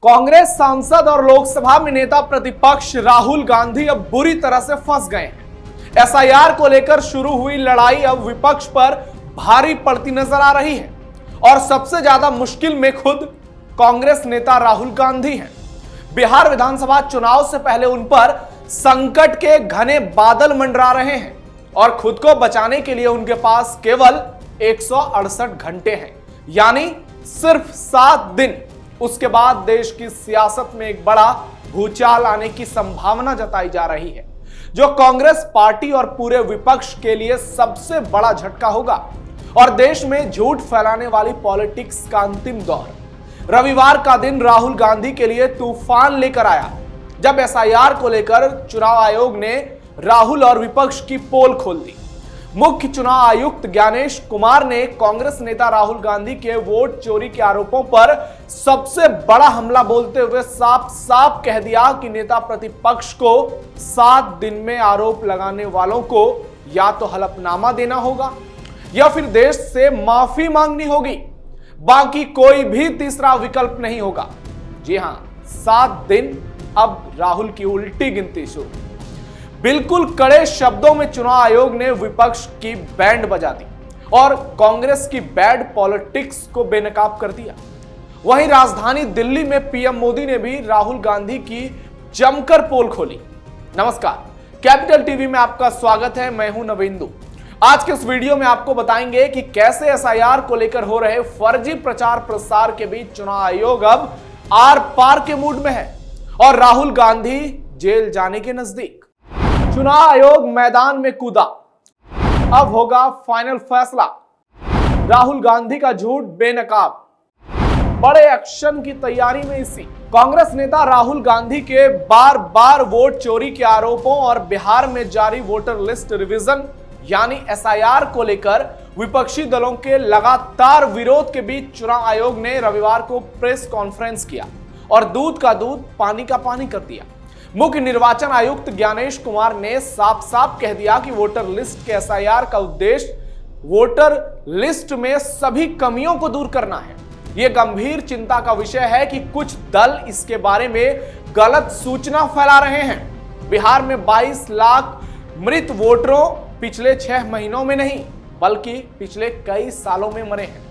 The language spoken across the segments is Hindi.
कांग्रेस सांसद और लोकसभा में नेता प्रतिपक्ष राहुल गांधी अब बुरी तरह से फंस गए हैं। एसआईआर को लेकर शुरू हुई लड़ाई अब विपक्ष पर भारी पड़ती नजर आ रही है और सबसे ज्यादा मुश्किल में खुद कांग्रेस नेता राहुल गांधी हैं। बिहार विधानसभा चुनाव से पहले उन पर संकट के घने बादल मंडरा रहे हैं और खुद को बचाने के लिए उनके पास केवल 168 घंटे हैं, यानी सिर्फ 7 दिन। उसके बाद देश की सियासत में एक बड़ा भूचाल आने की संभावना जताई जा रही है, जो कांग्रेस पार्टी और पूरे विपक्ष के लिए सबसे बड़ा झटका होगा और देश में झूठ फैलाने वाली पॉलिटिक्स का अंतिम दौर। रविवार का दिन राहुल गांधी के लिए तूफान लेकर आया, जब एसआईआर को लेकर चुनाव आयोग ने राहुल और विपक्ष की पोल खोल दी। मुख्य चुनाव आयुक्त ज्ञानेश कुमार ने कांग्रेस नेता राहुल गांधी के वोट चोरी के आरोपों पर सबसे बड़ा हमला बोलते हुए साफ साफ कह दिया कि नेता प्रतिपक्ष को 7 दिन में आरोप लगाने वालों को या तो हलफनामा देना होगा या फिर देश से माफी मांगनी होगी। बाकी कोई भी तीसरा विकल्प नहीं होगा। जी हां, 7 दिन। अब राहुल की उल्टी गिनती शुरू। बिल्कुल कड़े शब्दों में चुनाव आयोग ने विपक्ष की बैंड बजा दी और कांग्रेस की बैड पॉलिटिक्स को बेनकाब कर दिया। वहीं राजधानी दिल्ली में पीएम मोदी ने भी राहुल गांधी की जमकर पोल खोली। नमस्कार, कैपिटल टीवी में आपका स्वागत है। मैं हूं नवेंदु। आज के इस वीडियो में आपको बताएंगे कि कैसे एसआईआर को लेकर हो रहे फर्जी प्रचार प्रसार के बीच चुनाव आयोग अब आर पार के मूड में है और राहुल गांधी जेल जाने के नजदीक। चुनाव आयोग मैदान में कूदा, अब होगा फाइनल फैसला। राहुल गांधी का झूठ बेनकाब, बड़े एक्शन की तैयारी में इसी। कांग्रेस नेता राहुल गांधी के बार बार वोट चोरी के आरोपों और बिहार में जारी वोटर लिस्ट रिवीजन यानी एसआईआर को लेकर विपक्षी दलों के लगातार विरोध के बीच चुनाव आयोग ने रविवार को प्रेस कॉन्फ्रेंस किया और दूध का दूध पानी का पानी कर दिया। मुख्य निर्वाचन आयुक्त ज्ञानेश कुमार ने साफ साफ कह दिया कि वोटर लिस्ट के एसआईआर का उद्देश्य वोटर लिस्ट में सभी कमियों को दूर करना है। यह गंभीर चिंता का विषय है कि कुछ दल इसके बारे में गलत सूचना फैला रहे हैं। बिहार में 22 लाख मृत वोटरों पिछले 6 महीनों में नहीं बल्कि पिछले कई सालों में मरे हैं।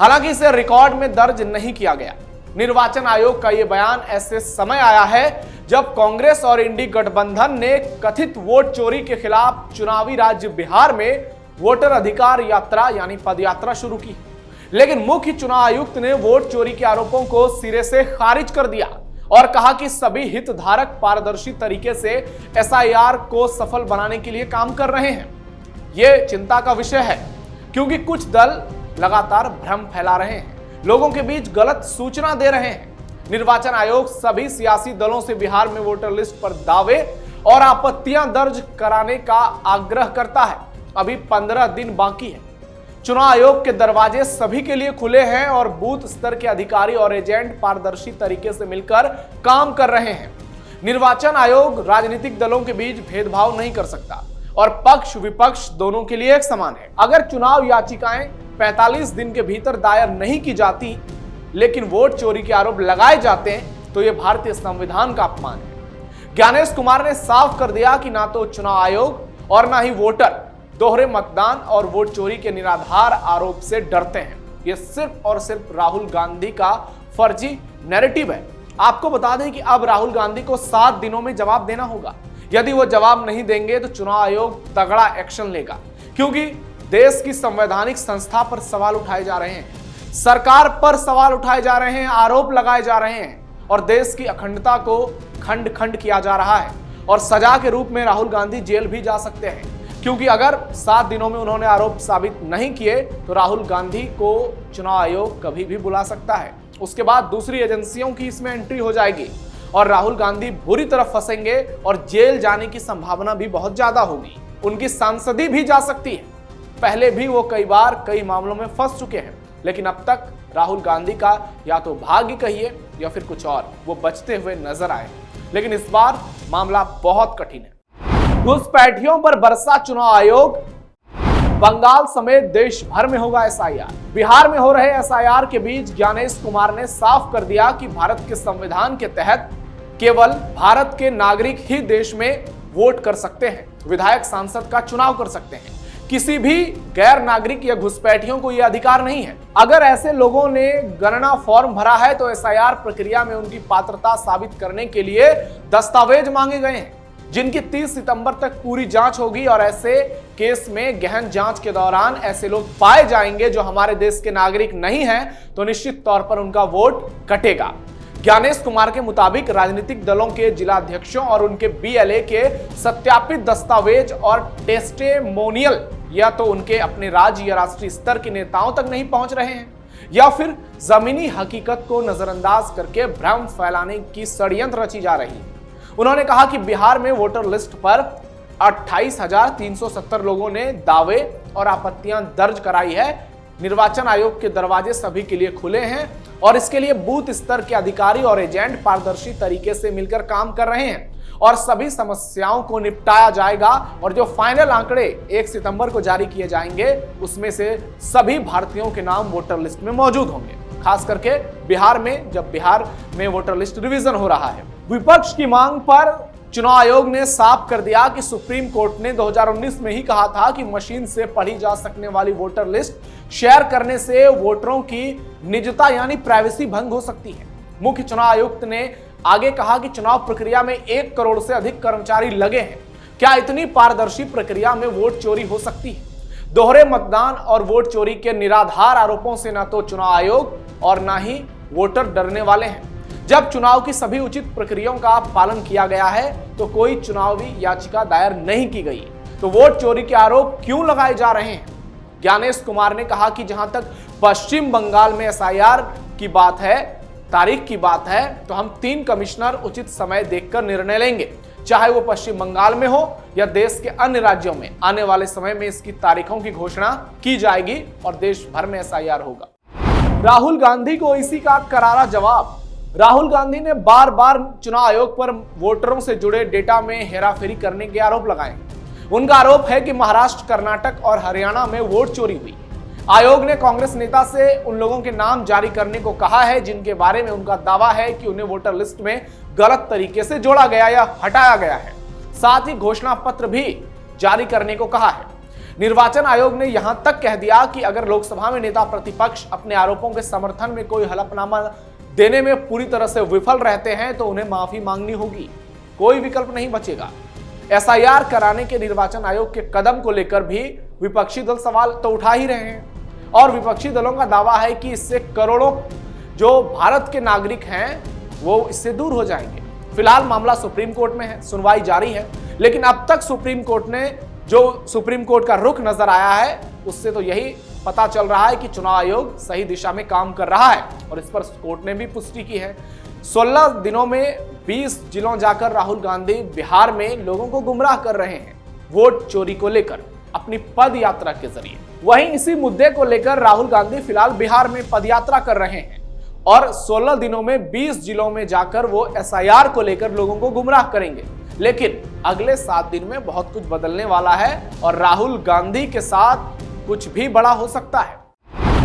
हालांकि इसे रिकॉर्ड में दर्ज नहीं किया गया। निर्वाचन आयोग का यह बयान ऐसे समय आया है जब कांग्रेस और इंडी गठबंधन ने कथित वोट चोरी के खिलाफ चुनावी राज्य बिहार में वोटर अधिकार यात्रा यानी पदयात्रा शुरू की। लेकिन मुख्य चुनाव आयुक्त ने वोट चोरी के आरोपों को सिरे से खारिज कर दिया और कहा कि सभी हितधारक पारदर्शी तरीके से एसआईआर को सफल बनाने के लिए काम कर रहे हैं। यह चिंता का विषय है क्योंकि कुछ दल लगातार भ्रम फैला रहे हैं, लोगों के बीच गलत सूचना दे रहे हैं। निर्वाचन आयोग सभी सियासी दलों से बिहार में वोटर लिस्ट पर दावे और आपत्तियां दर्ज कराने का आग्रह करता है। अभी 15 दिन बाकी है। चुनाव आयोग के दरवाजे सभी के लिए खुले हैं और बूथ स्तर के अधिकारी और एजेंट पारदर्शी तरीके से मिलकर काम कर रहे हैं। निर्वाचन आयोग राजनीतिक दलों के बीच भेदभाव नहीं कर सकता और पक्ष विपक्ष दोनों के लिए एक समान है। अगर चुनाव याचिकाएं 45 दिन के भीतर दायर नहीं की जाती लेकिन वोट चोरी के आरोप लगाए जाते हैं तो यह भारतीय संविधान का अपमान है। ज्ञानेश कुमार ने साफ कर दिया कि ना तो चुनाव आयोग और ना ही वोटर दोहरे मतदान और वोट चोरी के निराधार आरोप से डरते हैं। यह सिर्फ और सिर्फ राहुल गांधी का फर्जी नैरेटिव है। आपको बता दें कि अब राहुल गांधी को 7 दिनों में जवाब देना होगा। यदि वो जवाब नहीं देंगे तो चुनाव आयोग तगड़ा एक्शन लेगा, क्योंकि देश की संवैधानिक संस्था पर सवाल उठाए जा रहे हैं, सरकार पर सवाल उठाए जा रहे हैं, आरोप लगाए जा रहे हैं और देश की अखंडता को खंड खंड किया जा रहा है और सजा के रूप में राहुल गांधी जेल भी जा सकते हैं, क्योंकि अगर 7 दिनों में उन्होंने आरोप साबित नहीं किए तो राहुल गांधी को चुनाव आयोग कभी भी बुला सकता है। उसके बाद दूसरी एजेंसियों की इसमें एंट्री हो जाएगी और राहुल गांधी बुरी तरह फंसेंगे और जेल जाने की संभावना भी बहुत ज्यादा होगी। उनकी सांसदी भी जा सकती है। पहले भी वो कई बार कई मामलों में फंस चुके हैं, लेकिन अब तक राहुल गांधी का या तो भाग्य कहिए या फिर कुछ और, वो बचते हुए नजर आए। लेकिन इस बार मामला बहुत कठिन है। घुसपैठियों पर बरसा चुनाव आयोग, बंगाल समेत देश भर में होगा एसआईआर। बिहार में हो रहे एसआईआर के बीच ज्ञानेश कुमार ने साफ कर दिया कि भारत के संविधान के तहत केवल भारत के नागरिक ही देश में वोट कर सकते हैं, विधायक सांसद का चुनाव कर सकते हैं। किसी भी गैर नागरिक या घुसपैठियों को यह अधिकार नहीं है। अगर ऐसे लोगों ने गणना फॉर्म भरा है तो एसआईआर प्रक्रिया में उनकी पात्रता साबित करने के लिए दस्तावेज मांगे गए हैं, जिनकी 30 सितंबर तक पूरी जांच होगी। और ऐसे केस में गहन जांच के दौरान ऐसे लोग पाए जाएंगे जो हमारे देश के नागरिक नहीं हैं, तो निश्चित तौर पर उनका वोट कटेगा। ज्ञानेश कुमार के मुताबिक राजनीतिक दलों के जिलाध्यक्षों और उनके बीएलए के सत्यापित दस्तावेज और टेस्टिमोनियल या तो उनके अपने राज्य या राष्ट्रीय स्तर के नेताओं तक नहीं पहुंच रहे हैं, या फिर जमीनी हकीकत को नजरअंदाज करके भ्रम फैलाने की षड्यंत्र रची जा रही है। उन्होंने कहा कि बिहार में वोटर लिस्ट पर 28,370 लोगों ने दावे और आपत्तियां दर्ज कराई है। निर्वाचन आयोग के दरवाजे सभी के लिए खुले हैं और इसके लिए बूथ स्तर के अधिकारी और एजेंट पारदर्शी तरीके से मिलकर काम कर रहे हैं और सभी समस्याओं को निपटाया जाएगा। और जो फाइनल आंकड़े 1 सितंबर को जारी किए जाएंगे उसमें से सभी भारतीयों के नाम वोटर लिस्ट में मौजूद होंगे, खास करके बिहार में, जब बिहार में वोटर लिस्ट रिवीजन हो रहा है। विपक्ष की मांग पर चुनाव आयोग ने साफ कर दिया कि सुप्रीम कोर्ट ने 2019 में ही कहा था कि मशीन से पढ़ी जा सकने वाली वोटर लिस्ट शेयर करने से वोटरों की निजता यानी प्राइवेसी भंग हो सकती है। मुख्य चुनाव आयुक्त ने आगे कहा कि चुनाव प्रक्रिया में 1 करोड़ से अधिक कर्मचारी लगे हैं। क्या इतनी पारदर्शी प्रक्रिया में वोट चोरी हो सकती है? दोहरे मतदान और वोट चोरी के निराधार आरोपों से न तो चुनाव आयोग और न ही वोटर डरने वाले हैं। जब चुनाव की सभी उचित प्रक्रियाओं का पालन किया गया है तो कोई चुनावी याचिका दायर नहीं की गई, तो वोट चोरी के आरोप क्यों लगाए जा रहे हैं? ज्ञानेश कुमार ने कहा कि जहां तक पश्चिम बंगाल में एसआईआर की बात है, तारीख की बात है, तो हम 3 कमिश्नर उचित समय देखकर निर्णय लेंगे, चाहे वो पश्चिम बंगाल में हो या देश के अन्य राज्यों में। आने वाले समय में इसकी तारीखों की घोषणा की जाएगी और देश भर में एसआईआर होगा। राहुल गांधी को इसी का करारा जवाब। राहुल गांधी ने बार बार चुनाव आयोग पर वोटरों से जुड़े डेटा में हेराफेरी करने के आरोप लगाए। उनका आरोप है कि महाराष्ट्र, कर्नाटक और हरियाणा में वोट चोरी हुई। आयोग ने कांग्रेस नेता से उन लोगों के नाम जारी करने को कहा है जिनके बारे में उनका दावा है कि उन्हें वोटर लिस्ट में गलत तरीके से जोड़ा गया या हटाया गया है। साथ ही घोषणा पत्र भी जारी करने को कहा है। निर्वाचन आयोग ने यहां तक कह दिया कि अगर लोकसभा में नेता प्रतिपक्ष अपने आरोपों के समर्थन में कोई हलफनामा देने में पूरी तरह से विफल रहते हैं तो उन्हें माफी मांगनी होगी, कोई विकल्प नहीं बचेगा। एसआईआर कराने के निर्वाचन आयोग के कदम को लेकर भी विपक्षी दल सवाल तो उठा ही रहे हैं और विपक्षी दलों का दावा है कि इससे करोड़ों जो भारत के नागरिक हैं वो इससे दूर हो जाएंगे। फिलहाल मामला सुप्रीम कोर्ट में है, सुनवाई जारी है, लेकिन अब तक सुप्रीम कोर्ट का रुख नजर आया है उससे तो यही पता चल रहा है कि चुनाव आयोग सही दिशा में काम कर रहा है और इस पर कोर्ट ने भी पुष्टि की है। 16 दिनों में 20 जिलों जाकर राहुल गांधी बिहार में लोगों को गुमराह कर रहे हैं वोट चोरी को लेकर अपनी पद यात्रा के जरिए। वहीं इसी मुद्दे को लेकर राहुल गांधी फिलहाल बिहार में पदयात्रा कर रहे हैं और 16 दिनों में 20 जिलों में जाकर वो एसआईआर को लेकर लोगों को गुमराह करेंगे। लेकिन अगले 7 दिन में बहुत कुछ बदलने वाला है और राहुल गांधी के साथ कुछ भी बड़ा हो सकता है।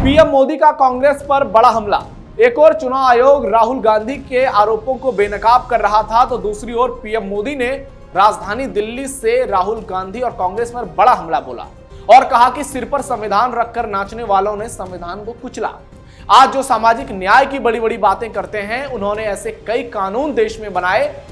पीएम मोदी का कांग्रेस पर बड़ा हमला। एक और चुनाव आयोग राहुल गांधी के आरोपों को बेनकाब कर रहा था तो दूसरी ओर पीएम मोदी ने राजधानी दिल्ली से राहुल गांधी और कांग्रेस पर बड़ा हमला बोला और कहा कि सिर पर संविधान रखकर नाचने वालों ने संविधान को कुचला। आज जो सामाजिक न्याय की बड़ी बड़ी बातें करते हैं, उन्होंने ऐसे कई कानून देश में बनाए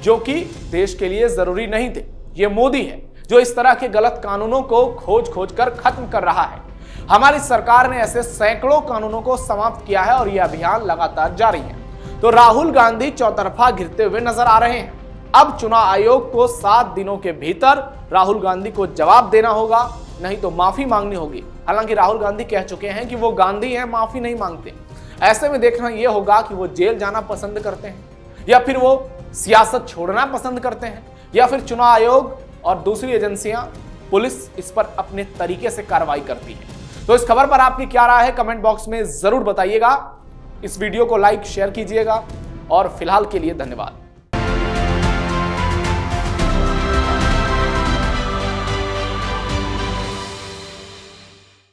जो कि देश के लिए जरूरी नहीं थे। ये मोदी है जो इस तरह के गलत कानूनों को खोज कर खत्म कर रहा है। हमारी सरकार ने ऐसे सैकड़ों कानूनों को समाप्त किया है और यह अभियान लगातार जारी है। तो राहुल गांधी चौतरफा घिरते हुए नजर आ रहे हैं। अब चुनाव आयोग को 7 दिनों के भीतर राहुल गांधी को जवाब देना होगा, नहीं तो माफी मांगनी होगी। हालांकि राहुल गांधी कह चुके हैं कि वो गांधी हैं, माफी नहीं मांगते। ऐसे में देखना यह होगा कि वो जेल जाना पसंद करते हैं या फिर वो सियासत छोड़ना पसंद करते हैं या फिर चुनाव आयोग और दूसरी एजेंसियां, पुलिस इस पर अपने तरीके से कार्रवाई करती है। तो इस खबर पर आपकी क्या राय है कमेंट बॉक्स में जरूर बताइएगा। इस वीडियो को लाइक शेयर कीजिएगा और फिलहाल के लिए धन्यवाद।